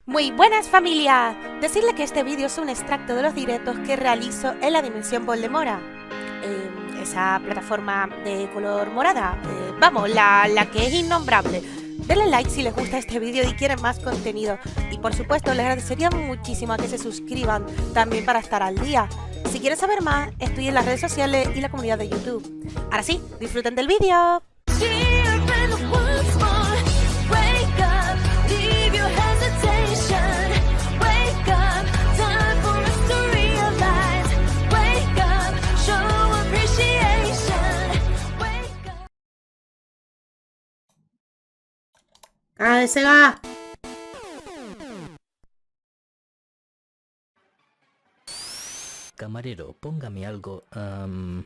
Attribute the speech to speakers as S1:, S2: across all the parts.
S1: Muy buenas familia, decirle que este vídeo es un extracto de los directos que realizo en la Dimensión Voldemora, esa plataforma de color morada, vamos, la que es innombrable. Denle like si les gusta este vídeo y quieren más contenido, y por supuesto les agradecería muchísimo a que se suscriban también para estar al día. Si quieren saber más, estoy en las redes sociales y la comunidad de YouTube. Ahora sí, disfruten del vídeo. ¡Ah, de Sega!
S2: Camarero, póngame algo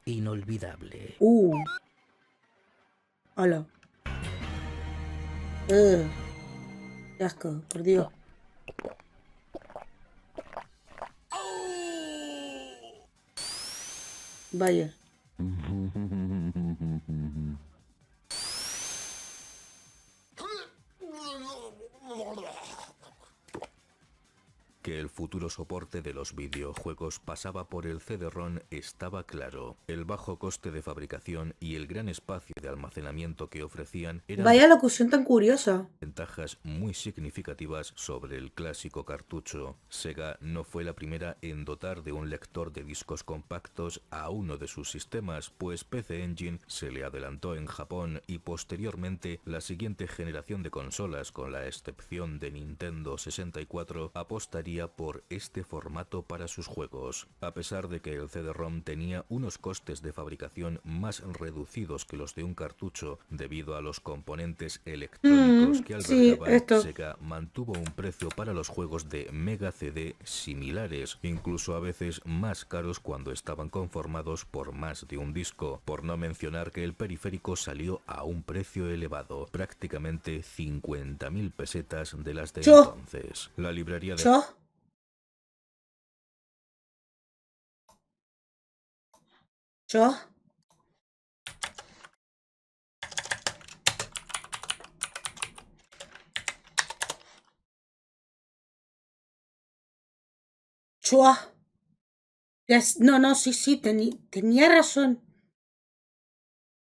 S2: inolvidable.
S1: Hola. Qué asco, por Dios. Vaya.
S2: Que el futuro soporte de los videojuegos pasaba por el CD-ROM estaba claro. El bajo coste de fabricación y el gran espacio de almacenamiento que ofrecían eran
S1: Vaya locución tan curiosa.
S2: ventajas muy significativas sobre el clásico cartucho. Sega no fue la primera en dotar de un lector de discos compactos a uno de sus sistemas, pues PC Engine se le adelantó en Japón y posteriormente la siguiente generación de consolas, con la excepción de Nintendo 64, apostaría por este formato para sus juegos. A pesar de que el CD-ROM tenía unos costes de fabricación más reducidos que los de un cartucho debido a los componentes electrónicos que albergaban, Sega mantuvo un precio para los juegos de Mega CD similares, incluso a veces más caros cuando estaban conformados por más de un disco, por no mencionar que el periférico salió a un precio elevado, prácticamente 50.000 pesetas de las de entonces. La librería de...
S1: No, sí, tenía razón.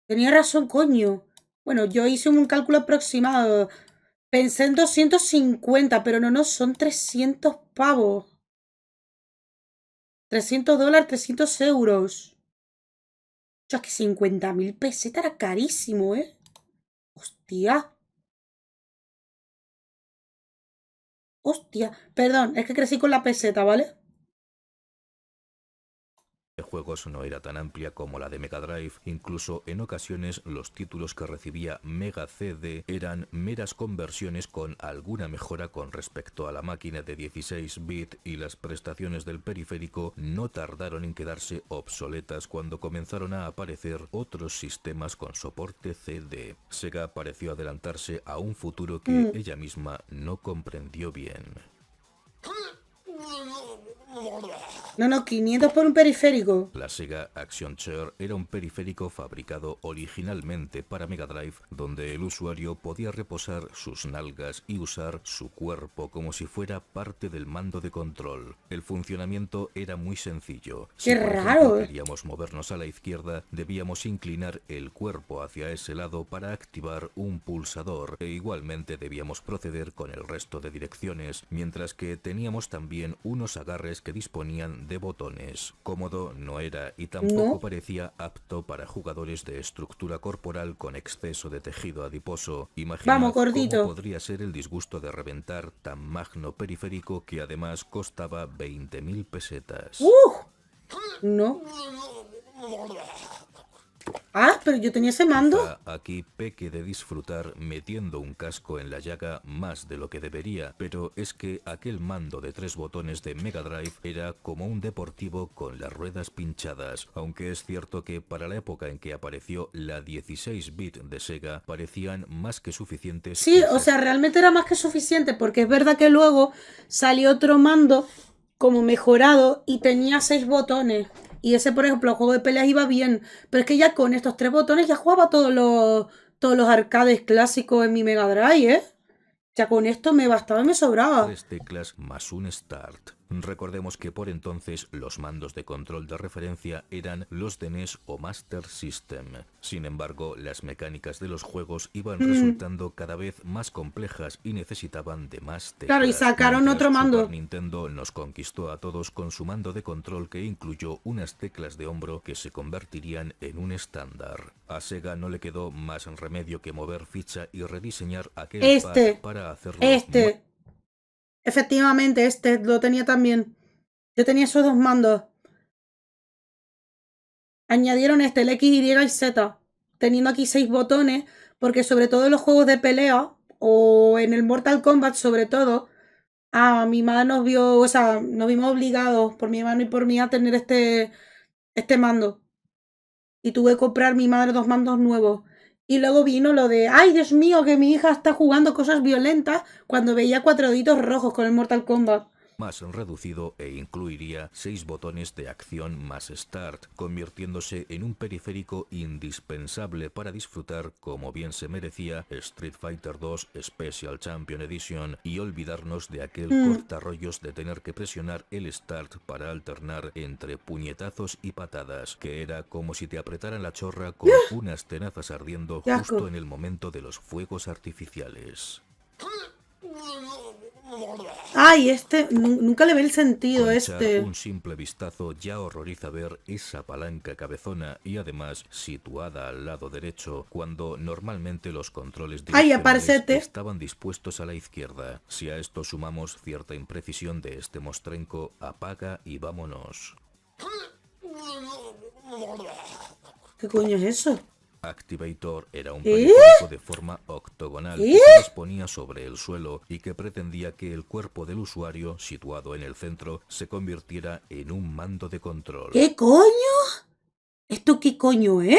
S1: Tenía razón, coño. Bueno, yo hice un cálculo aproximado. Pensé en 250, pero no, son 300 pavos. 300 dólares, 300 euros. Es que 50.000 pesetas era carísimo, ¿eh? Hostia. Hostia. Perdón, es que crecí con la peseta, ¿vale?
S2: juegos no era tan amplia como la de Mega Drive. Incluso en ocasiones los títulos que recibía Mega CD eran meras conversiones con alguna mejora con respecto a la máquina de 16 bits, y las prestaciones del periférico no tardaron en quedarse obsoletas cuando comenzaron a aparecer otros sistemas con soporte CD. Sega pareció adelantarse a un futuro que ella misma no comprendió bien.
S1: No, 500 por un periférico.
S2: La Sega Action Chair era un periférico fabricado originalmente para Mega Drive, donde el usuario podía reposar sus nalgas y usar su cuerpo como si fuera parte del mando de control. El funcionamiento era muy sencillo.
S1: ¡Qué raro!
S2: Si queríamos movernos a la izquierda, debíamos inclinar el cuerpo hacia ese lado para activar un pulsador, e igualmente debíamos proceder con el resto de direcciones, mientras que teníamos también unos agarres que disponían de botones. Cómodo no era, y tampoco parecía apto para jugadores de estructura corporal con exceso de tejido adiposo. Imaginad cómo podría ser el disgusto de reventar tan magno periférico, que además costaba 20.000 pesetas.
S1: No. Ah, pero yo tenía ese mando.
S2: Quizá aquí peque de disfrutar metiendo un casco en la llaga más de lo que debería, pero es que aquel mando de 3 botones de Mega Drive era como un deportivo con las ruedas pinchadas, aunque es cierto que para la época en que apareció la 16-bit de Sega parecían más que suficientes.
S1: Sí, o sea, realmente era más que suficiente, porque es verdad que luego salió otro mando como mejorado y tenía 6 botones. Y ese, por ejemplo, el juego de peleas iba bien. Pero es que ya con estos 3 botones ya jugaba todos los arcades clásicos en mi Mega Drive, ¿eh?
S3: Ya con esto me bastaba y me sobraba.
S2: 3 teclas más un Start. Recordemos que por entonces los mandos de control de referencia eran los de NES o Master System. Sin embargo, las mecánicas de los juegos iban resultando cada vez más complejas y necesitaban de más teclas.
S3: Claro, y sacaron
S2: Mientras
S3: otro mando.
S2: Super Nintendo nos conquistó a todos con su mando de control que incluyó unas teclas de hombro que se convertirían en un estándar. A Sega no le quedó más remedio que mover ficha y rediseñar aquel pad para hacerlo
S3: Efectivamente, lo tenía también. Yo tenía esos dos mandos. Añadieron el X, Y y Z, teniendo aquí 6 botones, porque sobre todo en los juegos de pelea, o en el Mortal Kombat sobre todo, a mi madre nos vio, o sea, nos vimos obligados por mi hermano y por mí a tener este mando. Y tuve que comprar mi madre 2 mandos nuevos. Y luego vino lo de, ay Dios mío, que mi hija está jugando cosas violentas, cuando veía cuadraditos rojos con el Mortal Kombat.
S2: Más reducido e incluiría 6 botones de acción más Start, convirtiéndose en un periférico indispensable para disfrutar, como bien se merecía, Street Fighter 2 Special Champion Edition y olvidarnos de aquel cortarrollos de tener que presionar el Start para alternar entre puñetazos y patadas, que era como si te apretaran la chorra con unas tenazas ardiendo justo en el momento de los fuegos artificiales.
S3: Ay, nunca le ve el sentido
S2: Con echar un simple vistazo ya horroriza ver esa palanca cabezona y además situada al lado derecho, cuando normalmente los controles direccionales estaban dispuestos a la izquierda. Si a esto sumamos cierta imprecisión de este mostrenco, apaga y vámonos.
S3: ¿Qué coño es eso?
S2: Activator era un periférico de forma octogonal que se disponía sobre el suelo y que pretendía que el cuerpo del usuario, situado en el centro, se convirtiera en un mando de control.
S3: ¿Qué coño? ¿Esto qué coño es?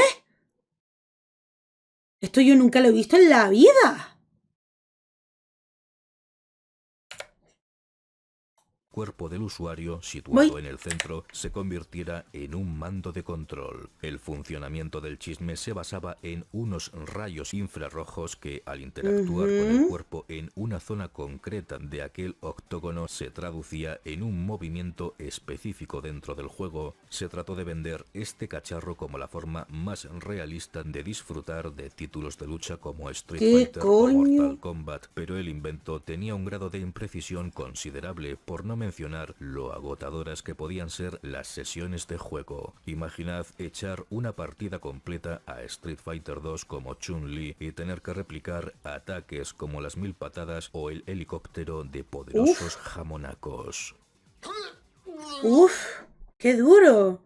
S3: Esto yo nunca lo he visto en la vida.
S2: Cuerpo del usuario, situado en el centro, se convirtiera en un mando de control. El funcionamiento del chisme se basaba en unos rayos infrarrojos que, al interactuar con el cuerpo en una zona concreta de aquel octógono, se traducía en un movimiento específico dentro del juego. Se trató de vender este cacharro como la forma más realista de disfrutar de títulos de lucha como Street Fighter o Mortal Kombat, pero el invento tenía un grado de imprecisión considerable, por no mencionar lo agotadoras que podían ser las sesiones de juego. Imaginad echar una partida completa a Street Fighter 2 como Chun-Li y tener que replicar ataques como las 1000 patadas o el helicóptero de poderosos jamonacos.
S3: ¡Uf! ¡Qué duro!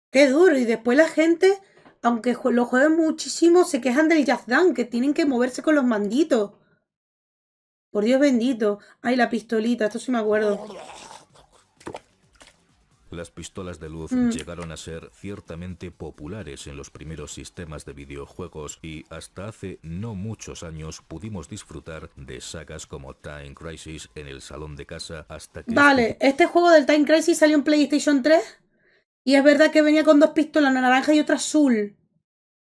S3: ¡Qué duro! Y después la gente, aunque lo jueguen muchísimo, se quejan del Just Dance, que tienen que moverse con los manditos. Por Dios bendito. Ay, la pistolita, esto sí me acuerdo.
S2: Las pistolas de luz llegaron a ser ciertamente populares en los primeros sistemas de videojuegos y hasta hace no muchos años pudimos disfrutar de sagas como Time Crisis en el salón de casa hasta que...
S3: Vale, este juego del Time Crisis salió en PlayStation 3 y es verdad que venía con 2 pistolas, una naranja y otra azul,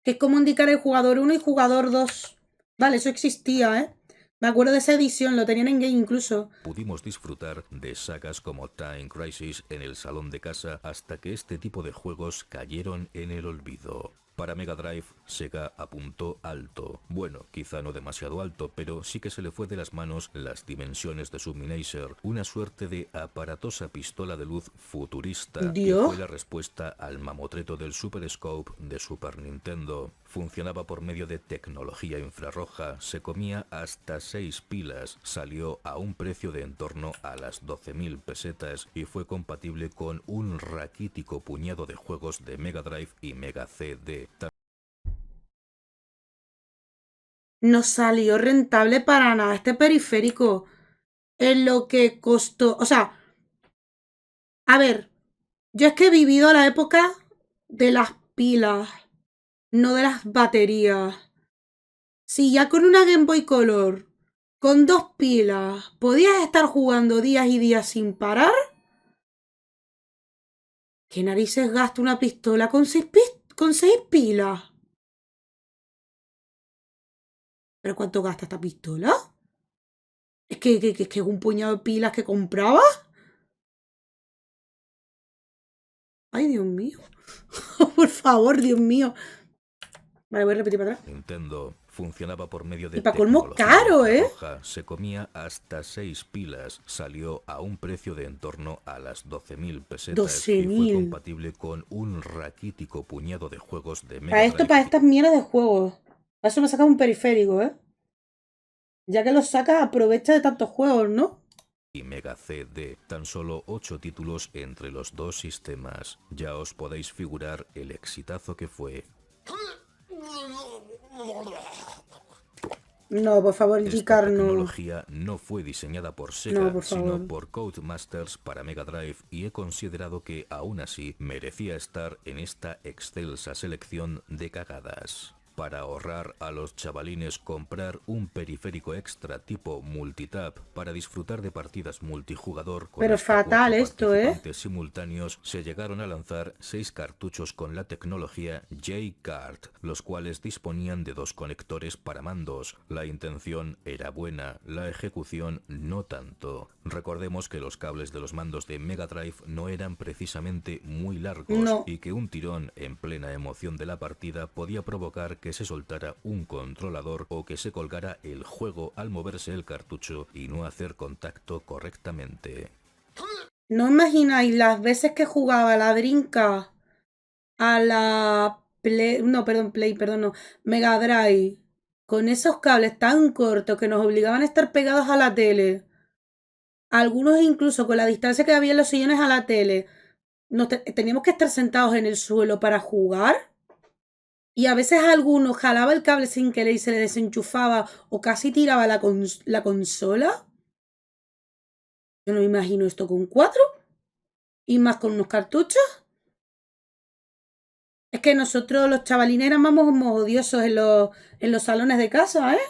S3: que es como indicar el jugador 1 y jugador 2. Vale, eso existía, ¿eh? Me acuerdo de esa edición, lo tenían en game incluso.
S2: Pudimos disfrutar de sagas como Time Crisis en el salón de casa hasta que este tipo de juegos cayeron en el olvido. Para Mega Drive, Sega apuntó alto. Bueno, quizá no demasiado alto, pero sí que se le fue de las manos las dimensiones de Subminator, una suerte de aparatosa pistola de luz futurista que fue la respuesta al mamotreto del Super Scope de Super Nintendo. Funcionaba por medio de tecnología infrarroja, se comía hasta 6 pilas, salió a un precio de en torno a las 12.000 pesetas y fue compatible con un raquítico puñado de juegos de Mega Drive y Mega CD.
S3: No salió rentable para nada este periférico. En lo que costó... O sea, a ver, yo es que he vivido la época de las pilas, no de las baterías. Si ya con una Game Boy Color, con 2 pilas, podías estar jugando días y días sin parar, ¿qué narices gasta una pistola con 6 pilas? ¿Pero cuánto gasta esta pistola? Es que un puñado de pilas que compraba. Ay, Dios mío. Por favor, Dios mío. Vale, voy a repetir para atrás.
S2: Nintendo funcionaba por medio de
S3: Y para colmo
S2: tecnología
S3: caro, ¿eh?
S2: infrarroja. Se comía hasta 6 pilas. Salió a un precio de en torno a las 12.000 pesetas y fue
S3: 12.000.
S2: compatible con un raquítico puñado de juegos de Mega
S3: Para esto,
S2: Drive
S3: para estas mierdas de juegos. Para eso me sacas un periférico, ¿eh? Ya que lo sacas, aprovecha de tantos juegos, ¿no?
S2: y Mega CD. Tan solo 8 títulos entre los dos sistemas. Ya os podéis figurar el exitazo que fue.
S3: No, por favor,
S2: Esta
S3: G-Car, no.
S2: tecnología no fue diseñada por Sega,
S3: No, por
S2: sino
S3: favor.
S2: por Codemasters para Mega Drive, y he considerado que aún así merecía estar en esta excelsa selección de cagadas. Para ahorrar a los chavalines comprar un periférico extra tipo multitap para disfrutar de partidas multijugador con
S3: Pero
S2: hasta
S3: fatal
S2: 4
S3: esto, ¿eh?
S2: participantes simultáneos, se llegaron a lanzar 6 cartuchos con la tecnología J-Card, los cuales disponían de 2 conectores para mandos. La intención era buena, la ejecución no tanto. Recordemos que los cables de los mandos de Mega Drive no eran precisamente muy largos,
S3: No.
S2: y que un tirón en plena emoción de la partida podía provocar que se soltara un controlador o que se colgara el juego al moverse el cartucho y no hacer contacto correctamente.
S3: ¿No imagináis las veces que jugaba la Dreamcast a la Play, no, Mega Drive, con esos cables tan cortos que nos obligaban a estar pegados a la tele? Algunos incluso con la distancia que había en los sillones a la tele, teníamos que estar sentados en el suelo para jugar. Y a veces alguno jalaba el cable sin querer y se le desenchufaba o casi tiraba la consola. Yo no me imagino esto con 4 y más con unos cartuchos. Es que nosotros los chavalines éramos odiosos en los salones de casa, ¿eh?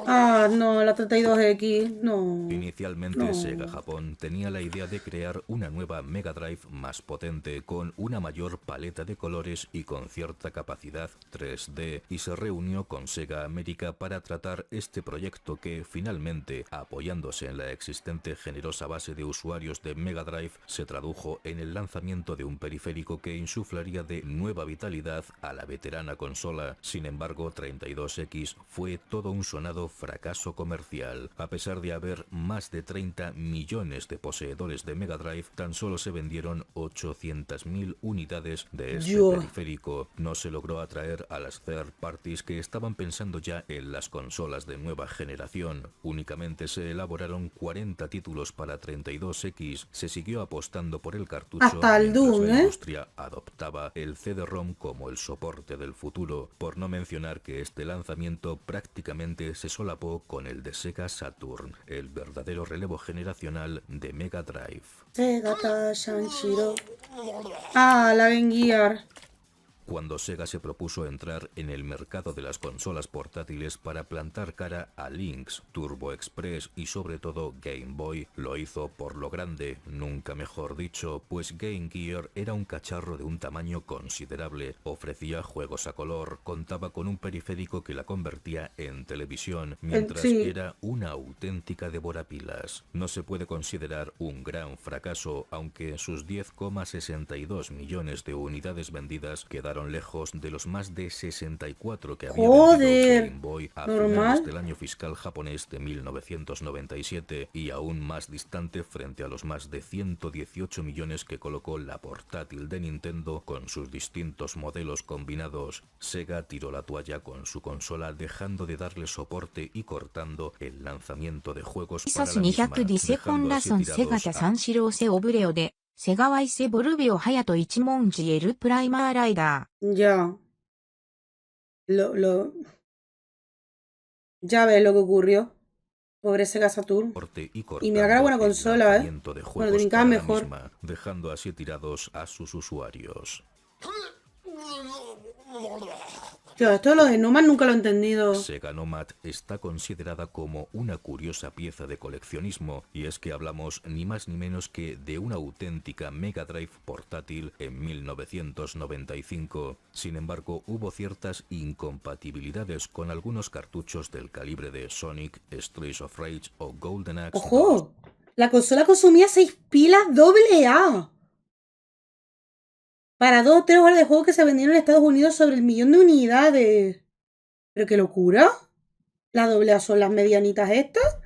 S3: Ah, no, la 32X, no.
S2: Inicialmente
S3: No.
S2: Sega Japón tenía la idea de crear una nueva Mega Drive más potente, con una mayor paleta de colores y con cierta capacidad 3D, y se reunió con Sega América para tratar este proyecto que finalmente, apoyándose en la existente generosa base de usuarios de Mega Drive, se tradujo en el lanzamiento de un periférico que insuflaría de nueva vitalidad a la veterana consola. Sin embargo, 32X fue todo un sonado fracaso comercial. A pesar de haber más de 30 millones de poseedores de Mega Drive, tan solo se vendieron 800.000 unidades de este periférico. No se logró atraer a las third parties que estaban pensando ya en las consolas de nueva generación. Únicamente se elaboraron 40 títulos para 32X. Se siguió apostando por el cartucho
S3: Hasta el
S2: mientras
S3: Doom,
S2: la
S3: ¿eh?
S2: industria adoptaba el CD-ROM como el soporte del futuro, por no mencionar que este lanzamiento prácticamente se solapó con el de Sega Saturn, el verdadero relevo generacional de Mega Drive.
S3: Sega Shanshiro. Ah, la Game Gear.
S2: Cuando Sega se propuso entrar en el mercado de las consolas portátiles para plantar cara a Lynx, Turbo Express y sobre todo Game Boy, lo hizo por lo grande, nunca mejor dicho, pues Game Gear era un cacharro de un tamaño considerable, ofrecía juegos a color, contaba con un periférico que la convertía en televisión, mientras
S3: Sí.
S2: era una auténtica devorapilas. No se puede considerar un gran fracaso, aunque sus 10,62 millones de unidades vendidas quedaron lejos de los más de 64 que había vendido Game Boy a finales del año fiscal japonés de 1997, y aún más distante frente a los más de 118 millones que colocó la portátil de Nintendo con sus distintos modelos combinados. Sega tiró la toalla con su consola, dejando de darle soporte y cortando el lanzamiento de juegos para la misma,
S4: 210セコン
S2: dejando
S4: ラ
S2: así
S4: ソンセガ
S2: tirados
S4: タ
S2: a
S4: 三四郎セオブレオで、セガワイセボルビオハヤト一文字エルプライマーライダ
S3: Ya. Ya ves lo que ocurrió. Pobre Sega Saturn.
S2: y
S3: mira que era buena consola, ¿eh?
S2: lanzamiento de
S3: Bueno,
S2: juegos
S3: Dreamcast
S2: para la
S3: mejor.
S2: misma, dejando así tirados a sus usuarios.
S3: Tío, esto de lo de Nomad nunca lo he entendido.
S2: Sega Nomad está considerada como una curiosa pieza de coleccionismo, y es que hablamos ni más ni menos que de una auténtica Mega Drive portátil en 1995. Sin embargo, hubo ciertas incompatibilidades con algunos cartuchos del calibre de Sonic, Streets of Rage o Golden Axe 2.
S3: ¡Ojo! La consola consumía 6 pilas AA. Para 2 o 3 horas de juego que se vendieron en Estados Unidos sobre el 1.000.000 de unidades. ¿Pero qué locura? ¿Las AA son las medianitas estas?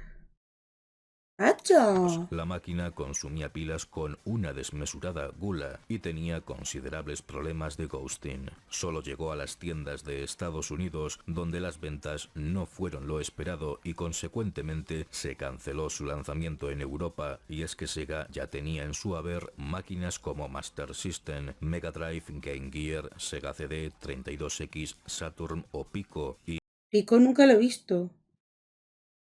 S3: ¡Hacha!
S2: La máquina consumía pilas con una desmesurada gula y tenía considerables problemas de ghosting. Solo llegó a las tiendas de Estados Unidos, donde las ventas no fueron lo esperado y consecuentemente se canceló su lanzamiento en Europa. Y es que Sega ya tenía en su haber máquinas como Master System, Mega Drive, Game Gear, Sega CD, 32X, Saturn o Pico, y
S3: Pico nunca lo he visto.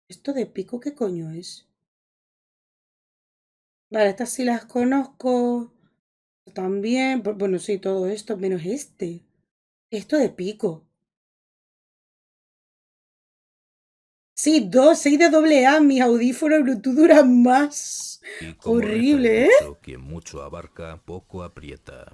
S3: ¿Esto de Pico qué coño es? Vale, estas sí las conozco. También. Bueno, sí, todo esto, menos este. Esto de Pico. Sí, 6 de AA. Mis audífonos Bluetooth duran más.
S2: como reza el
S3: Horrible, ¿eh?
S2: dicho, quien mucho abarca, poco aprieta.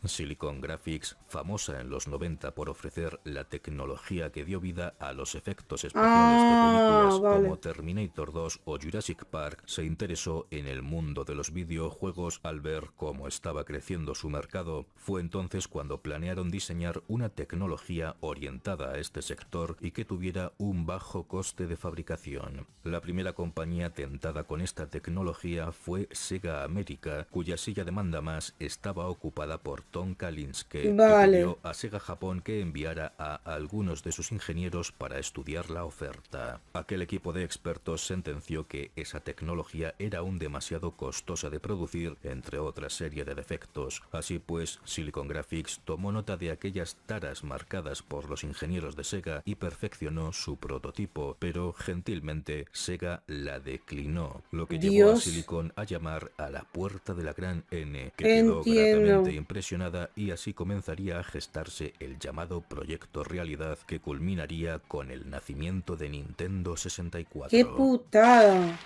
S2: Silicon Graphics, famosa en los 90 por ofrecer la tecnología que dio vida a los efectos especiales de películas
S3: vale.
S2: como Terminator 2 o Jurassic Park, se interesó en el mundo de los videojuegos al ver cómo estaba creciendo su mercado. Fue entonces cuando planearon diseñar una tecnología orientada a este sector y que tuviera un bajo coste de fabricación. La primera compañía tentada con esta tecnología fue Sega América, cuya silla de mandamás estaba ocupada por Tom Kalinske,
S3: Vale.
S2: y pidió a Sega Japón que enviara a algunos de sus ingenieros para estudiar la oferta. Aquel equipo de expertos sentenció que esa tecnología era aún demasiado costosa de producir, entre otra serie de defectos. Así pues, Silicon Graphics tomó nota de aquellas taras marcadas por los ingenieros de Sega y perfeccionó su prototipo, pero gentilmente Sega la declinó, lo que llevó a
S3: Dios.
S2: Silicon a llamar a la puerta de la gran N, que quedó
S3: Entiendo.
S2: gratamente impresionada, y así comenzaría a gestarse el llamado proyecto realidad, que culminaría con el nacimiento de Nintendo 64.
S3: ¡Qué putada!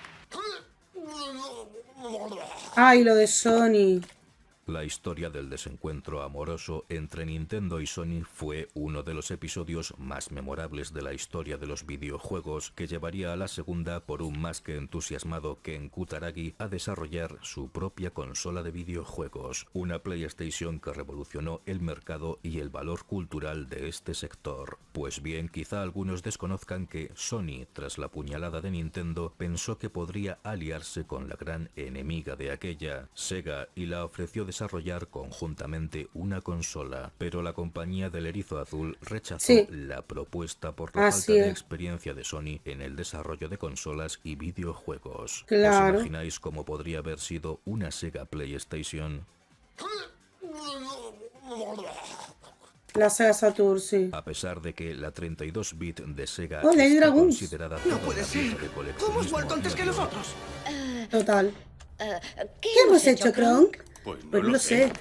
S3: ¡Ay, lo de Sony!
S2: La historia del desencuentro amoroso entre Nintendo y Sony fue uno de los episodios más memorables de la historia de los videojuegos, que llevaría a la segunda por un más que entusiasmado Ken Kutaragi a desarrollar su propia consola de videojuegos, una PlayStation que revolucionó el mercado y el valor cultural de este sector. Pues bien, quizá algunos desconozcan que Sony, tras la puñalada de Nintendo, pensó que podría aliarse con la gran enemiga de aquella, Sega, y la ofreció desarrollar conjuntamente una consola, pero la compañía del Erizo Azul rechazó la propuesta por la falta de experiencia de Sony en el desarrollo de consolas y videojuegos.
S3: Claro.
S2: ¿Os imagináis cómo podría haber sido una Sega PlayStation?
S3: La Sega Saturn, sí.
S2: A pesar de que la 32-bit de Sega
S3: ¡Hola, hay
S2: está
S3: Dragons!
S2: considerada
S5: No
S2: como
S5: puede
S2: una
S5: ser.
S2: pieza de
S5: ¿Cómo has
S2: coleccionismo
S5: vuelto
S2: a
S5: antes
S2: día
S5: que
S2: de hoy,
S5: nosotros?
S3: Total.
S6: ¿Qué
S3: ¿Qué hemos hecho, Kronk?
S5: Pues
S3: Pues no lo sé.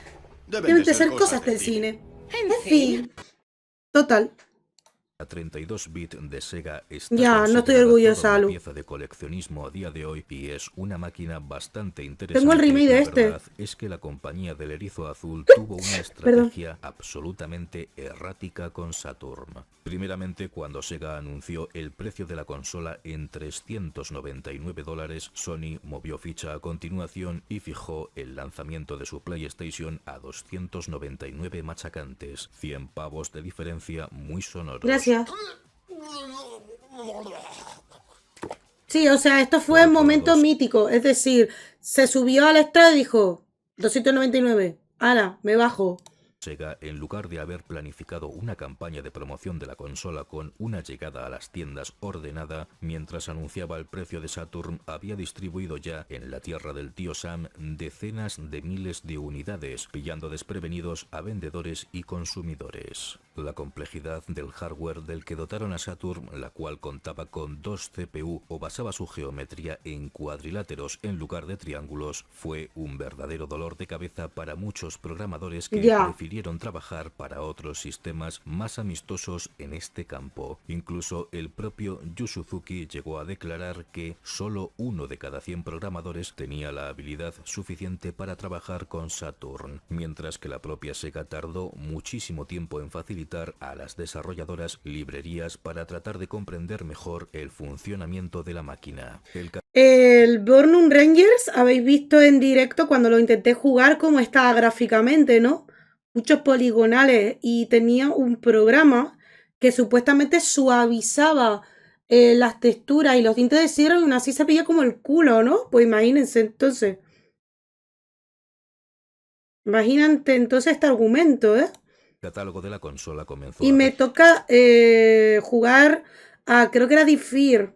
S5: Deben
S3: Deben de ser cosas del cine. En fin. Total.
S2: La 32-bit de Sega está
S3: Ya, no estoy
S2: considerada
S3: orgullosa,
S2: toda una
S3: Lu.
S2: pieza de coleccionismo a día de hoy y es una máquina bastante interesante.
S3: Tengo el remake de
S2: La
S3: este.
S2: verdad es que la compañía del Erizo Azul tuvo una estrategia absolutamente errática con Saturn. Primeramente, cuando Sega anunció el precio de la consola en $399, Sony movió ficha a continuación y fijó el lanzamiento de su PlayStation a 299 machacantes, 100 pavos de diferencia muy sonoros.
S3: Gracias. Sí, o sea, esto fue un momento mítico. Es decir, se subió al estrado y dijo 299. ¡Hala! Me bajo.
S2: Sega, en lugar de haber planificado una campaña de promoción de la consola con una llegada a las tiendas ordenada, mientras anunciaba el precio de Saturn, había distribuido ya en la tierra del tío Sam decenas de miles de unidades, pillando desprevenidos a vendedores y consumidores. La complejidad del hardware del que dotaron a Saturn, la cual contaba con 2 CPU o basaba su geometría en cuadriláteros en lugar de triángulos, fue un verdadero dolor de cabeza para muchos programadores que prefirieron trabajar para otros sistemas más amistosos en este campo. Incluso el propio Yu Suzuki llegó a declarar que solo 1 de cada 100 programadores tenía la habilidad suficiente para trabajar con Saturn, mientras que la propia Sega tardó muchísimo tiempo en facilitar a las desarrolladoras librerías para tratar de comprender mejor el funcionamiento de la máquina.
S3: El Burnout Rangers habéis visto en directo cuando lo intenté jugar cómo estaba gráficamente, ¿no? Muchos poligonales, y tenía un programa que supuestamente suavizaba las texturas y los dientes de sierra, y aún así se veía como el culo, ¿no? Pues imagínense entonces. Imagínate entonces este argumento, ¿eh?
S2: Catálogo de la consola comenzó
S3: y me toca jugar a, creo que era Fear,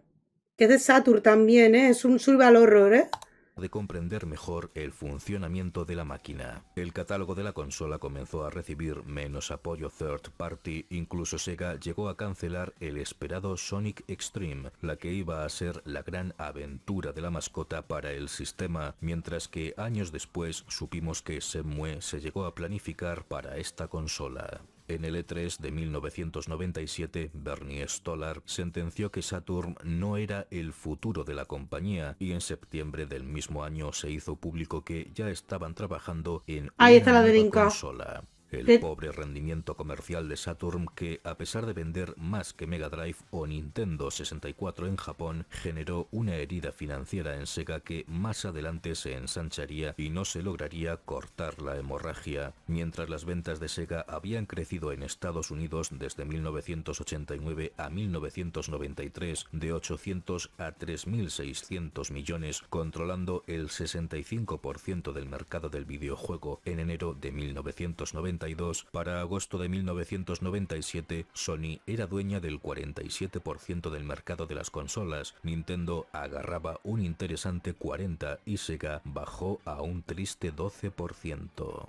S3: que es de Saturn también, ¿eh? Es un survival horror, ¿eh?
S2: de comprender mejor el funcionamiento de la máquina. El catálogo de la consola comenzó a recibir menos apoyo third party, incluso Sega llegó a cancelar el esperado Sonic Extreme, la que iba a ser la gran aventura de la mascota para el sistema, mientras que años después supimos que Shenmue se llegó a planificar para esta consola. En el E3 de 1997, Bernie Stolar sentenció que Saturn no era el futuro de la compañía, y en septiembre del mismo año se hizo público que ya estaban trabajando en una nueva consola. El pobre rendimiento comercial de Saturn, que a pesar de vender más que Mega Drive o Nintendo 64 en Japón, generó una herida financiera en Sega que más adelante se ensancharía y no se lograría cortar la hemorragia. Mientras las ventas de Sega habían crecido en Estados Unidos desde 1989 a 1993 de 800 a 3.600 millones, controlando el 65% del mercado del videojuego en enero de 1992, para agosto de 1997, Sony era dueña del 47% del mercado de las consolas, Nintendo agarraba un interesante 40% y Sega bajó a un triste 12%.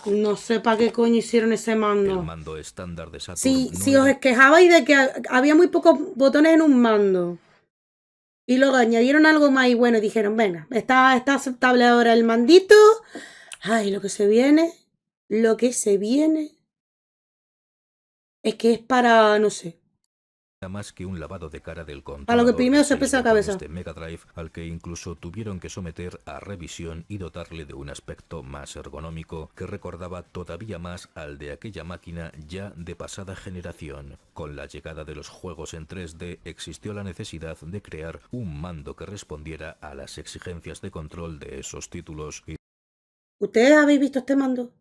S3: No sé para qué coño hicieron ese mando.
S2: El mando estándar de Saturn.
S3: Si os quejabais de que había muy pocos botones en un mando y luego añadieron algo más y bueno, dijeron, venga, está aceptable ahora el mandito. Ay, lo que se viene es que es para, no sé,
S2: más que un lavado de cara del controlador,
S3: a lo que primero se pesa la cabeza.
S2: De Mega Drive, al que incluso tuvieron que someter a revisión y dotarle de un aspecto más ergonómico que recordaba todavía más al de aquella máquina ya de pasada generación. Con la llegada de los juegos en 3D existió la necesidad de crear un mando que respondiera a las exigencias de control de esos títulos.
S3: ¿Ustedes habéis visto este mando?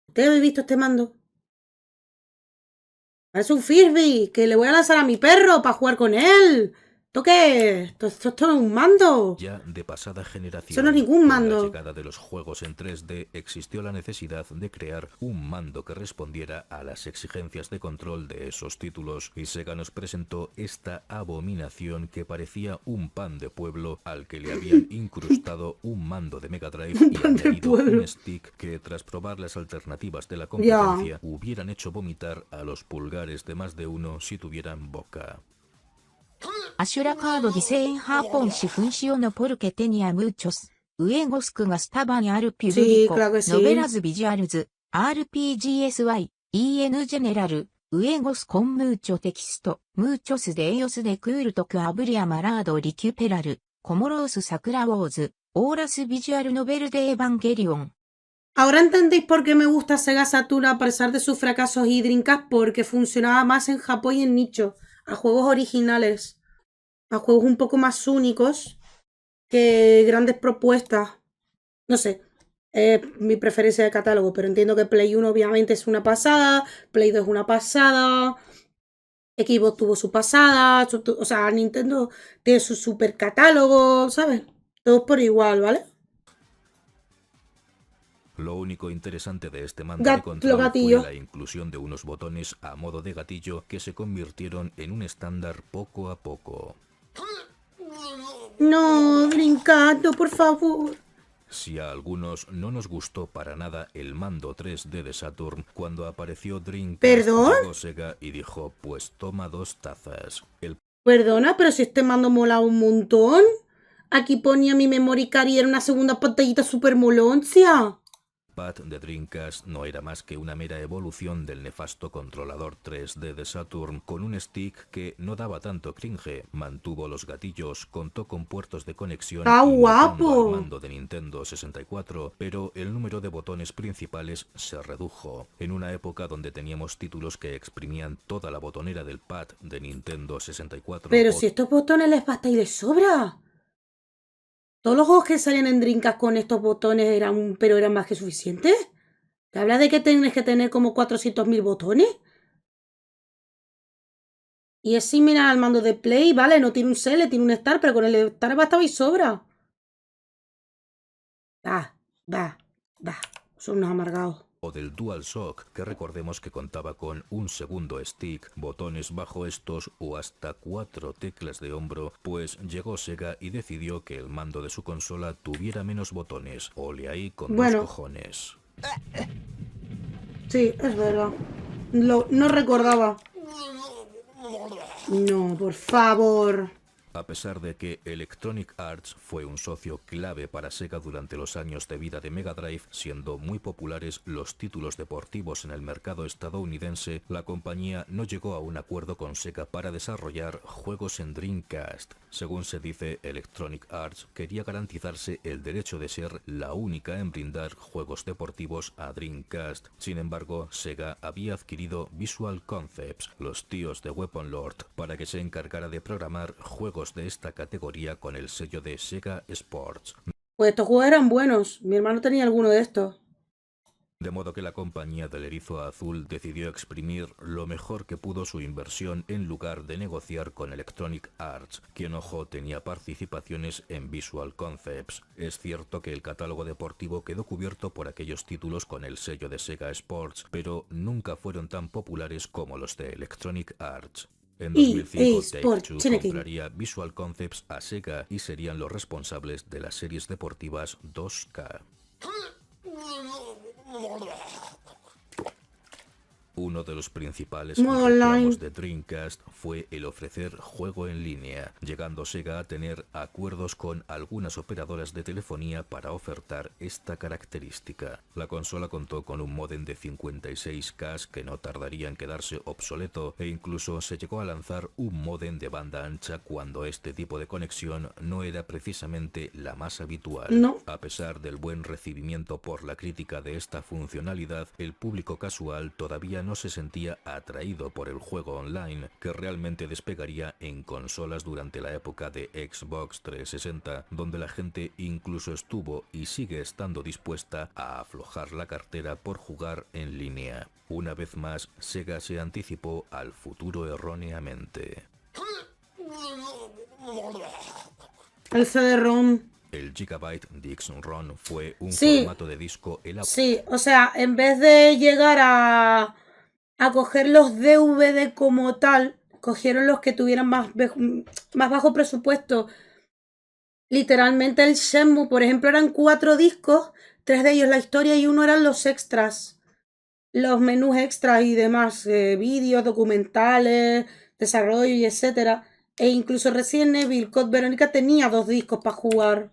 S3: ¿Ustedes habéis visto este mando? Es un Frisbee que le voy a lanzar a mi perro para jugar con él. ¿Esto qué es? Esto es todo un mando.
S2: Ya de pasada generación.
S3: Eso no es ningún mando.
S2: Con la llegada de los juegos en 3D existió la necesidad de crear un mando que respondiera a las exigencias de control de esos títulos, y Sega nos presentó esta abominación que parecía un pan de pueblo al que le habían incrustado un mando de Mega Drive y añadido un stick que, tras probar las alternativas de la competencia, hubieran hecho vomitar a los pulgares de más de uno si tuvieran boca.
S4: アシュラカードディセインハーポンシフンシオノポルケテニアムーチョス、ウエゴスクガスタバニアルピュルリコ、ノベラズビジュアルズ、RPGSY、EN ジェネラル、ウエゴスコンムーチョテキスト、ムーチョスデエヨスデクールトクアブリアマラードリキュペラル、コモロースサクラウォーズ、オーラスビジュアルノベルデエヴァンゲリオン。
S3: Ahora entendéis por qué me gusta Sega Saturn a pesar de sus fracasos y Dreamcast, porque funcionaba más en Japón y en nicho, a juegos originales, a juegos un poco más únicos que grandes propuestas. No sé, es mi preferencia de catálogo, pero entiendo que Play 1 obviamente es una pasada, Play 2 es una pasada, Xbox tuvo su pasada, o sea, Nintendo tiene su super catálogo, ¿sabes? Todos por igual, ¿vale?
S2: Lo único interesante de este mando de control fue la inclusión de unos botones a modo de gatillo que se convirtieron en un estándar poco a poco.
S3: No, Dreamcast, por favor.
S2: Si a algunos no nos gustó para nada el mando 3D de Saturn, cuando apareció Dreamcast, llegó Sega y dijo, pues toma 2 tazas.
S3: Perdona, pero si este mando mola un montón. Aquí ponía mi memory card y era una segunda pantallita super moloncia.
S2: El pad de Dreamcast no era más que una mera evolución del nefasto controlador 3D de Saturn, con un stick que no daba tanto cringe, mantuvo los gatillos, contó con puertos de conexión
S3: guapo.
S2: Al mando de Nintendo 64, pero el número de botones principales se redujo. En una época donde teníamos títulos que exprimían toda la botonera del pad de Nintendo 64.
S3: Pero si estos botones les basta y les sobra. Todos los juegos que salían en Dreamcast con estos botones eran más que suficientes. ¿Te hablas de que tienes que tener como 400.000 botones? Y es similar al mando de Play, ¿vale? No tiene un Select, tiene un Start, pero con el Start bastaba y sobra. Son unos amargados.
S2: O del DualShock, que recordemos que contaba con un segundo stick, botones bajo estos o hasta 4 teclas de hombro, pues llegó Sega y decidió que el mando de su consola tuviera menos botones. Ole ahí con 2 cojones.
S3: Sí, es verdad. No recordaba. No, por favor.
S2: A pesar de que Electronic Arts fue un socio clave para Sega durante los años de vida de Mega Drive, siendo muy populares los títulos deportivos en el mercado estadounidense, la compañía no llegó a un acuerdo con Sega para desarrollar juegos en Dreamcast. Según se dice, Electronic Arts quería garantizarse el derecho de ser la única en brindar juegos deportivos a Dreamcast. Sin embargo, Sega había adquirido Visual Concepts, los tíos de Weapon Lord, para que se encargara de programar juegos de esta categoría con el sello de Sega Sports.
S3: Pues estos juegos eran buenos. Mi hermano tenía alguno de estos.
S2: De modo que la compañía del Erizo Azul decidió exprimir lo mejor que pudo su inversión en lugar de negociar con Electronic Arts, quien, ojo, tenía participaciones en Visual Concepts. Es cierto que el catálogo deportivo quedó cubierto por aquellos títulos con el sello de Sega Sports, pero nunca fueron tan populares como los de Electronic Arts. En 2005, Take-Two compraría Visual Concepts a Sega y serían los responsables de las series deportivas 2K. Uno de los principales reclamos de Dreamcast fue el ofrecer juego en línea, llegando Sega a tener acuerdos con algunas operadoras de telefonía para ofertar esta característica. La consola contó con un módem de 56K que no tardaría en quedarse obsoleto, e incluso se llegó a lanzar un módem de banda ancha cuando este tipo de conexión no era precisamente la más habitual. A pesar del buen recibimiento por la crítica de esta funcionalidad, el público casual todavía no se sentía atraído por el juego online, que realmente despegaría en consolas durante la época de Xbox 360, donde la gente incluso estuvo y sigue estando dispuesta a aflojar la cartera por jugar en línea. Una vez más, Sega se anticipó al futuro erróneamente.
S3: El CD-ROM.
S2: El Gigabyte Dix-ROM fue un formato de disco elaborado.
S3: Sí, o sea, en vez de llegar a coger los DVD como tal, cogieron los que tuvieran más bajo presupuesto. Literalmente el Shenmue, por ejemplo, eran 4 discos, 3 de ellos la historia y 1 eran los extras. Los menús extras y demás, vídeos, documentales, desarrollo y etcétera. E incluso Resident Evil Code Verónica tenía 2 discos para jugar.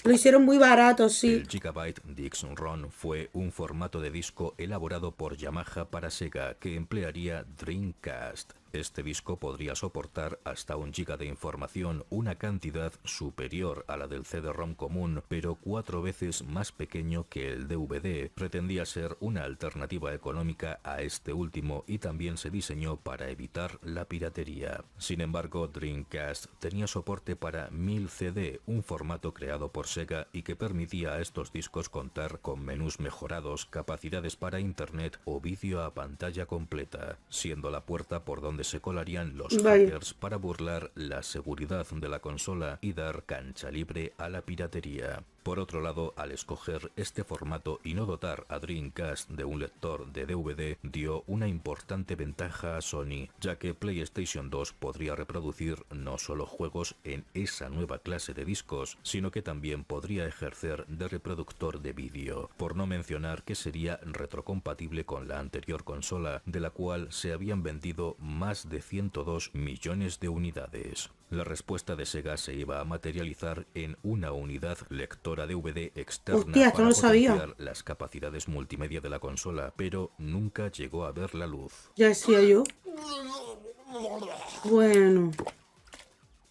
S3: Lo hicieron muy barato, sí.
S2: El Gigabyte Dix-ROM fue un formato de disco elaborado por Yamaha para Sega que emplearía Dreamcast. Este disco podría soportar hasta 1 GB de información, una cantidad superior a la del CD-ROM común, pero 4 veces más pequeño que el DVD. Pretendía ser una alternativa económica a este último y también se diseñó para evitar la piratería. Sin embargo, Dreamcast tenía soporte para 1000 CD, un formato creado por Sega y que permitía a estos discos contar con menús mejorados, capacidades para internet o vídeo a pantalla completa, siendo la puerta por donde se colarían los hackers para burlar la seguridad de la consola y dar cancha libre a la piratería. Por otro lado, al escoger este formato y no dotar a Dreamcast de un lector de DVD, dio una importante ventaja a Sony, ya que PlayStation 2 podría reproducir no solo juegos en esa nueva clase de discos, sino que también podría ejercer de reproductor de vídeo, por no mencionar que sería retrocompatible con la anterior consola, de la cual se habían vendido más de 102 millones de unidades. La respuesta de Sega se iba a materializar en una unidad lectora DVD externa.
S3: Hostia,
S2: para
S3: no sabía.
S2: potenciar las capacidades multimedia de la consola, pero nunca llegó a ver la luz.
S3: Ya decía yo. Bueno.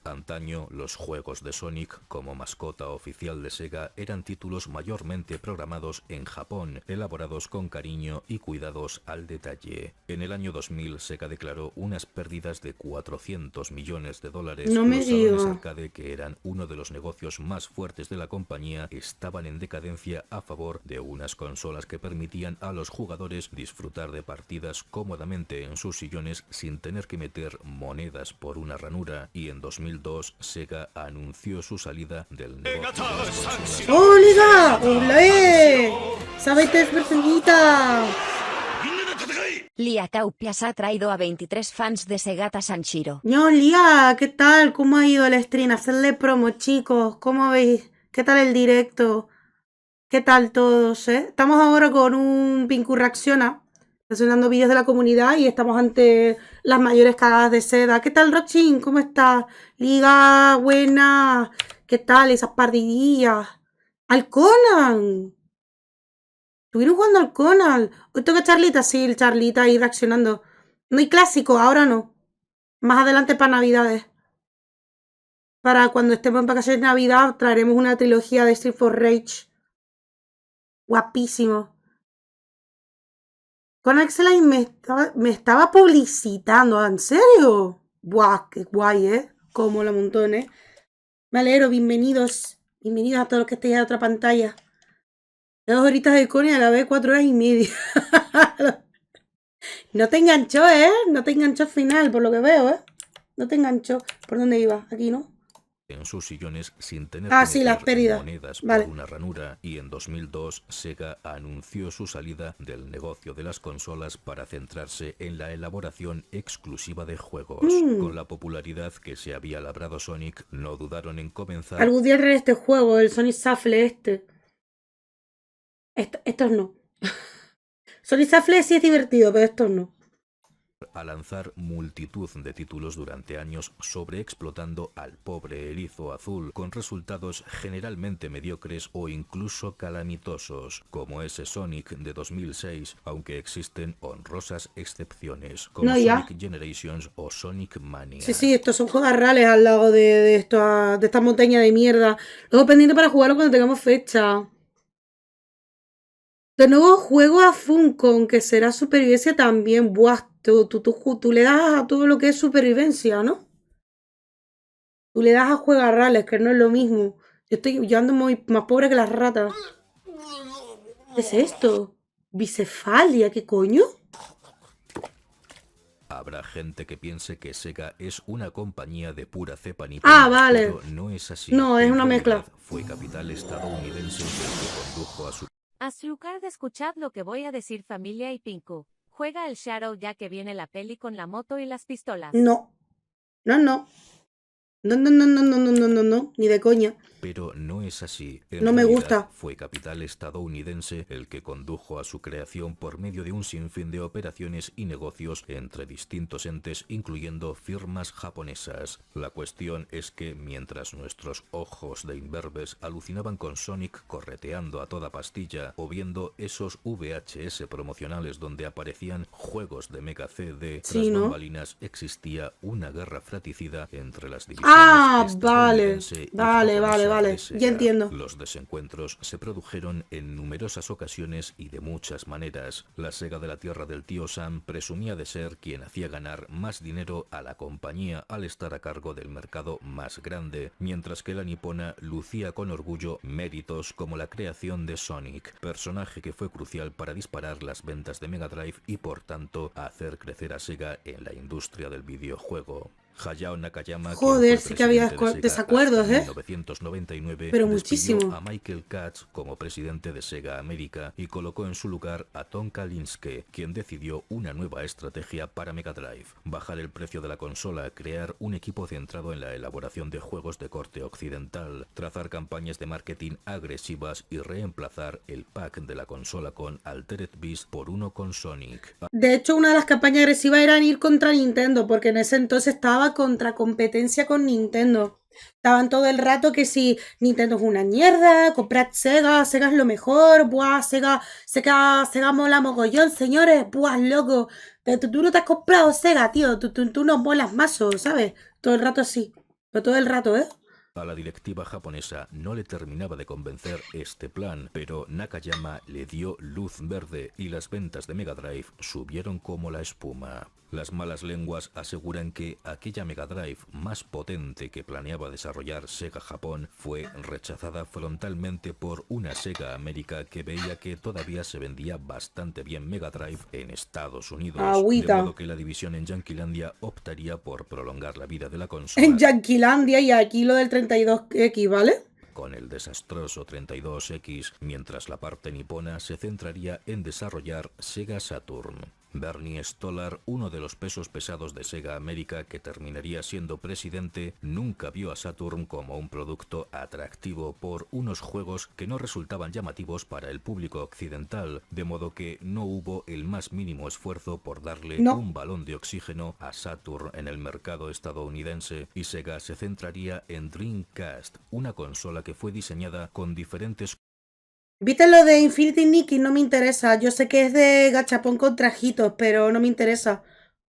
S2: Antaño, los juegos de Sonic, como mascota oficial de Sega, eran títulos mayormente programados en Japón, elaborados con cariño y cuidados al detalle. En el año 2000, Sega declaró unas pérdidas de 400 millones de dólares.
S3: No me
S2: Los salones
S3: digas.
S2: arcade, que eran uno de los negocios más fuertes de la compañía, estaban en decadencia a favor de unas consolas que permitían a los jugadores disfrutar de partidas cómodamente en sus sillones sin tener que meter monedas por una ranura, y en 2002 Sega anunció su salida del negocio de las consolas.
S3: ¡Hola! ¡Hola! ¡Sabete, personita!
S5: Lia Taupias ha traído a 23 fans de Segata Sanshiro.
S3: Ño, Lía, ¿qué tal? ¿Cómo ha ido el stream? Hacerle promo, chicos. ¿Cómo veis? ¿Qué tal el directo? ¿Qué tal todos, Estamos ahora con un Pinku Reacciona, reaccionando vídeos de la comunidad, y estamos ante las mayores cagadas de Seda. ¿Qué tal, Rochin? ¿Cómo estás? Liga, buena. ¿Qué tal esas partidillas? ¡Al Conan! ¿Estuvieron jugando al Conan? ¿Hoy toca Charlita? Sí, el Charlita ahí reaccionando. No hay clásico, ahora no. Más adelante para Navidades. Para cuando estemos en vacaciones de Navidad traeremos una trilogía de Street for Rage. Guapísimo. Con Axelite me estaba publicitando. ¿En serio? Buah, qué guay, Como la montones. Me alegro, bienvenidos. Bienvenidos a todos los que estéis en otra pantalla. 2 horitas de Coney a la vez 4 horas y media. No te enganchó, No te enganchó al final, por lo que veo, No te enganchó. ¿Por dónde iba? Aquí, ¿no?
S2: En sus sillones sin tener
S3: Sí, las
S2: meter
S3: pérdidas.
S2: monedas
S3: Vale.
S2: por una ranura, y en 2002 Sega anunció su salida del negocio de las consolas para centrarse en la elaboración exclusiva de juegos. Con la popularidad que se había labrado Sonic, no dudaron en comenzar
S3: Algún día traeré este juego, el Sonic Shuffle Estos no. Sonic Shuffle sí es divertido, pero estos no.
S2: a lanzar multitud de títulos durante años, sobreexplotando al pobre erizo azul, con resultados generalmente mediocres o incluso calamitosos, como ese Sonic de 2006, aunque existen honrosas excepciones, como Sonic Generations o Sonic Mania.
S3: Sí, estos son juegos reales al lado de esta montaña de mierda. Luego pendiente para jugarlo cuando tengamos fecha. De nuevo juego a Funcom, que será supervivencia también. Buah, tú le das a todo lo que es supervivencia, ¿no? Tú le das a juegos reales, que no es lo mismo. Yo ando más pobre que las ratas. ¿Qué es esto? ¿Bicefalia? ¿Qué coño?
S2: Habrá gente que piense que Sega es una compañía de pura cepa nipona,
S3: vale.
S2: pero no es así.
S3: No, es una mezcla.
S2: Fue capital estadounidense el que condujo a su...
S6: Azucar, escuchad lo que voy a decir, familia y Pinku. Juega el Shadow ya que viene la peli con la moto y las pistolas.
S3: No, ni de coña.
S2: Pero no es así.
S3: No me gusta.
S2: Fue capital estadounidense el que condujo a su creación por medio de un sinfín de operaciones y negocios entre distintos entes, incluyendo firmas japonesas. La cuestión es que mientras nuestros ojos de imberbes alucinaban con Sonic correteando a toda pastilla o viendo esos VHS promocionales donde aparecían juegos de Mega CD, tras bambalinas existía una guerra fratricida entre las divisiones estadounidense y japonesa.
S3: Vale, ya entiendo.
S2: Los desencuentros se produjeron en numerosas ocasiones y de muchas maneras. La Sega de la tierra del tío Sam presumía de ser quien hacía ganar más dinero a la compañía al estar a cargo del mercado más grande, mientras que la nipona lucía con orgullo méritos como la creación de Sonic, personaje que fue crucial para disparar las ventas de Mega Drive y por tanto hacer crecer a Sega en la industria del videojuego. Hayao Nakayama,
S3: joder, sí que había desacuerdos, ¿eh?
S2: 1999,
S3: pero
S2: despidió
S3: muchísimo
S2: a Michael Katz como presidente de Sega América y colocó en su lugar a Tom Kalinske, quien decidió una nueva estrategia para Mega Drive: bajar el precio de la consola, crear un equipo centrado en la elaboración de juegos de corte occidental, trazar campañas de marketing agresivas y reemplazar el pack de la consola con Altered Beast por uno con Sonic.
S3: De hecho, una de las campañas agresivas era ir contra Nintendo, porque en ese entonces estaba contra competencia con Nintendo. Estaban todo el rato que si Nintendo es una mierda, comprad Sega, Sega es lo mejor, buah, Sega mola mogollón, señores, buah, loco. Tú no te has comprado Sega, tío, tú no molas mazo, ¿sabes? Todo el rato así, pero todo el rato, ¿eh?
S2: A la directiva japonesa no le terminaba de convencer este plan, pero Nakayama le dio luz verde y las ventas de Mega Drive subieron como la espuma. Las malas lenguas aseguran que aquella Mega Drive más potente que planeaba desarrollar Sega Japón fue rechazada frontalmente por una Sega América que veía que todavía se vendía bastante bien Mega Drive en Estados Unidos,
S3: Agüita.
S2: de modo que la división en Yanquilandia optaría por prolongar la vida de la consola.
S3: En Yanquilandia y aquí lo del 32X, ¿vale?
S2: Con el desastroso 32X, mientras la parte nipona se centraría en desarrollar Sega Saturn. Bernie Stolar, uno de los pesos pesados de Sega América que terminaría siendo presidente, nunca vio a Saturn como un producto atractivo por unos juegos que no resultaban llamativos para el público occidental, de modo que no hubo el más mínimo esfuerzo por darle un balón de oxígeno a Saturn en el mercado estadounidense, y Sega se centraría en Dreamcast, una consola que fue diseñada con diferentes...
S3: ¿Viste lo de Infinity Nikki? No me interesa. Yo sé que es de gachapón con trajitos, pero no me interesa.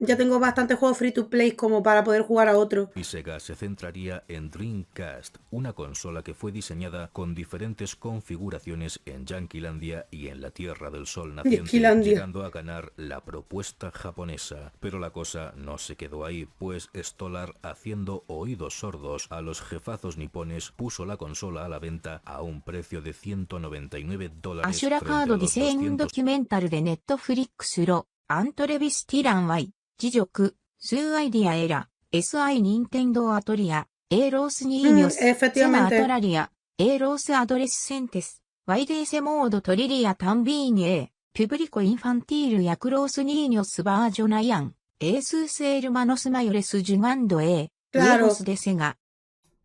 S3: Ya tengo bastantes juegos free to play como para poder jugar a otro.
S2: Y Sega se centraría en Dreamcast, una consola que fue diseñada con diferentes configuraciones en Yanquilandia y en la Tierra del Sol naciente, llegando a ganar la propuesta japonesa. Pero la cosa no se quedó ahí, pues Stolar, haciendo oídos sordos a los jefazos nipones, puso la consola a la venta a un precio de $199
S4: Ashura Card 2000ドキュメンタルでネットフリックスロ、アントレビスティランワイ。自辱、スーアイディアエラ、SI ニンテンドーアトリア、エーロースニーニョス、セナアトラリア、エーロースアドレスセンテス、ワイデーセモードトリリアタンビーニエ、ピュブリコインファンティールヤクロースニーニョスバージョナヤン、エースーセールマノスマヨレスジュマンドエ、ウエロスでセガ。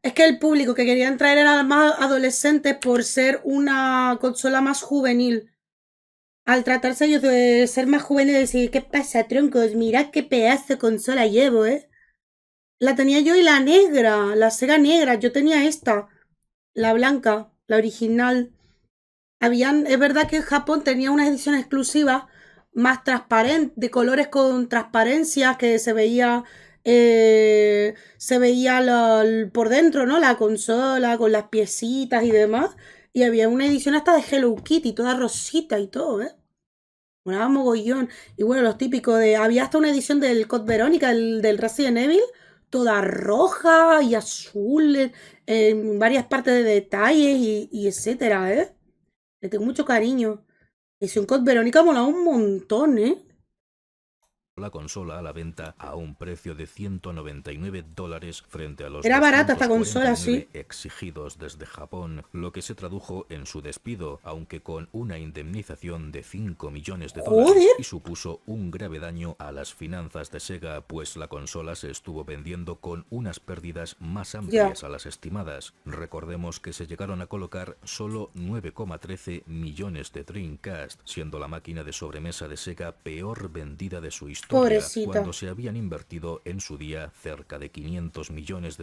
S3: Es que el público que querían traer era más adolescentes por ser una consola más juvenil. Al tratarse ellos de ser más juveniles, decir, ¿qué pasa, troncos? Mirad qué pedazo de consola llevo, ¿eh? La tenía yo y la negra, la Sega negra. Yo tenía esta, la blanca, la original. Es verdad que en Japón tenía una edición exclusiva más transparente, de colores con transparencias, que se veía por dentro, ¿no? La consola con las piecitas y demás. Y había una edición hasta de Hello Kitty, toda rosita y todo, ¿eh? Una mogollón. Y bueno, los típicos de... Había hasta una edición del Code Verónica, del Resident Evil, toda roja y azul, en varias partes de detalles y etcétera, ¿eh? Le tengo mucho cariño. Edición Code Verónica mola un montón, ¿eh?
S2: La consola a la venta a un precio de $199 frente a los
S3: era barata esta consola, sí,
S2: exigidos desde Japón, lo que se tradujo en su despido, aunque con una indemnización de $5 millones y supuso un grave daño a las finanzas de Sega, pues la consola se estuvo vendiendo con unas pérdidas más amplias a las estimadas. Recordemos que se llegaron a colocar solo 9,13 millones de Dreamcast, siendo la máquina de sobremesa de Sega peor vendida de su historia.
S3: Pobrecita.
S2: Cuando se habían invertido en su día cerca de $500 millones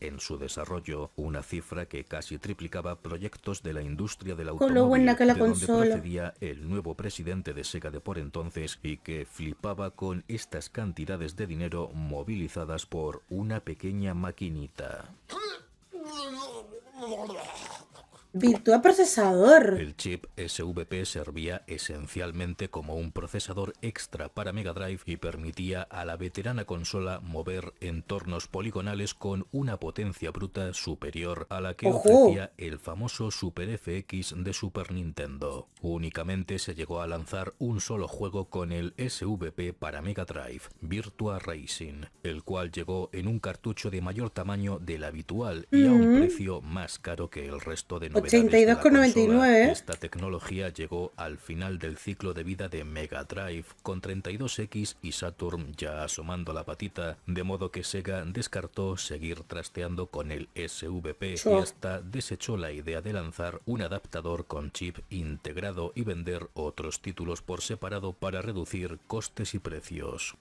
S2: en su desarrollo, una cifra que casi triplicaba proyectos de la industria del automóvil,
S3: lo buena que la
S2: de
S3: consola.
S2: donde procedía el nuevo presidente de Sega de por entonces y que flipaba con estas cantidades de dinero movilizadas por una pequeña maquinita.
S3: Virtual procesador.
S2: El chip SVP servía esencialmente como un procesador extra para Mega Drive y permitía a la veterana consola mover entornos poligonales con una potencia bruta superior a la que ofrecía el famoso Super FX de Super Nintendo. Únicamente se llegó a lanzar un solo juego con el SVP para Mega Drive, Virtua Racing, el cual llegó en un cartucho de mayor tamaño del habitual y a un precio más caro que el resto de novedades de la consola.
S3: 82,99.
S2: Esta tecnología llegó al final del ciclo de vida de Mega Drive, con 32X y Saturn ya asomando la patita, de modo que Sega descartó seguir trasteando con el SVP y hasta desechó la idea de lanzar un adaptador con chip integrado y vender otros títulos por separado para reducir costes y precios.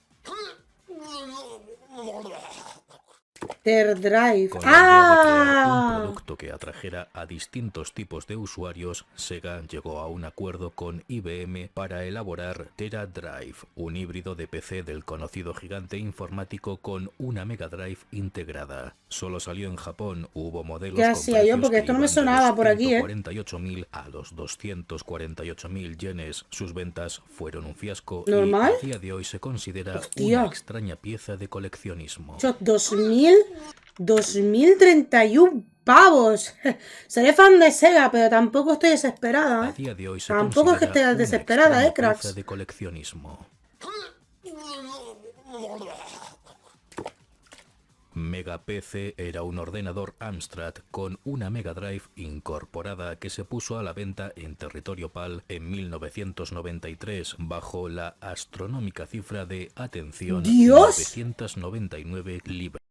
S3: Drive.
S2: Con la idea de crear un producto que atrajera a distintos tipos de usuarios, Sega llegó a un acuerdo con IBM para elaborar Tera Drive, un híbrido de PC del conocido gigante informático con una Mega Drive integrada. Solo salió en Japón, hubo modelos
S3: ¿Qué
S2: con
S3: hacía yo? Porque esto no me sonaba por aquí,
S2: 148.000 a los 248.000 yenes. Sus ventas fueron un fiasco
S3: ¿Normal?
S2: y a día de hoy se considera una extraña pieza de coleccionismo.
S3: 2031 pavos. Seré fan de Sega, pero tampoco estoy desesperada.
S2: A día de hoy se
S3: tampoco es que esté desesperada, cracks.
S2: Pieza de coleccionismo. Mega PC era un ordenador Amstrad con una Mega Drive incorporada que se puso a la venta en territorio PAL en 1993 bajo la astronómica cifra de, atención,
S3: ¡Dios!
S2: 999 libras.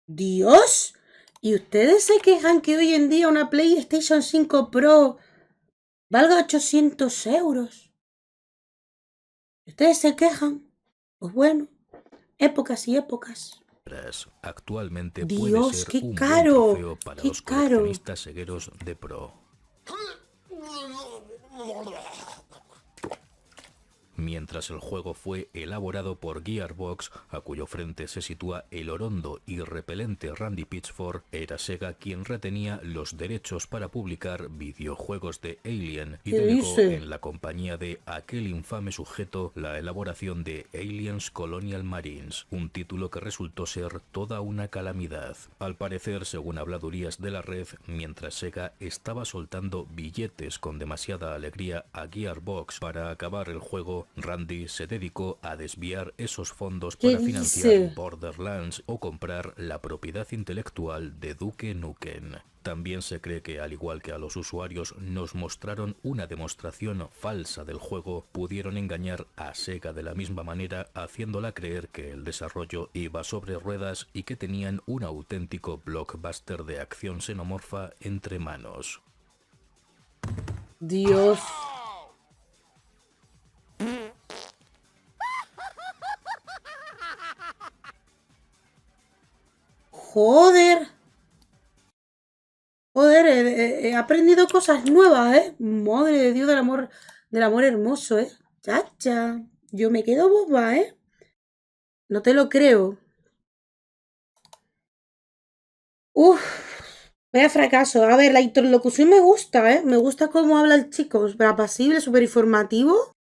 S3: ¿Dios? ¿Y ustedes se quejan que hoy en día una PlayStation 5 Pro valga 800 euros? ¿Ustedes se quejan? Pues bueno, épocas y épocas.
S2: Actualmente
S3: Dios,
S2: puede ser
S3: qué
S2: un
S3: caro,
S2: buen trofeo para
S3: qué
S2: los
S3: caro.
S2: coleccionistas cegueros de Pro. Mientras el juego fue elaborado por Gearbox, a cuyo frente se sitúa el orondo y repelente Randy Pitchford, era Sega quien retenía los derechos para publicar videojuegos de Alien y delegó en la compañía de aquel infame sujeto la elaboración de Aliens Colonial Marines, un título que resultó ser toda una calamidad. Al parecer, según habladurías de la red, mientras Sega estaba soltando billetes con demasiada alegría a Gearbox para acabar el juego, Randy se dedicó a desviar esos fondos para financiar Borderlands o comprar la propiedad intelectual de Duke Nukem. También se cree que, al igual que a los usuarios nos mostraron una demostración falsa del juego, pudieron engañar a Sega de la misma manera, haciéndola creer que el desarrollo iba sobre ruedas y que tenían un auténtico blockbuster de acción xenomorfa entre manos.
S3: Dios. Joder. Joder, he aprendido cosas nuevas, ¿eh? Madre de Dios del amor hermoso, ¿eh? Chacha. Yo me quedo boba, ¿eh? No te lo creo. Uf. Vaya fracaso. A ver, la interlocución me gusta, ¿eh? Me gusta cómo habla el chico. Súper apacible, súper informativo.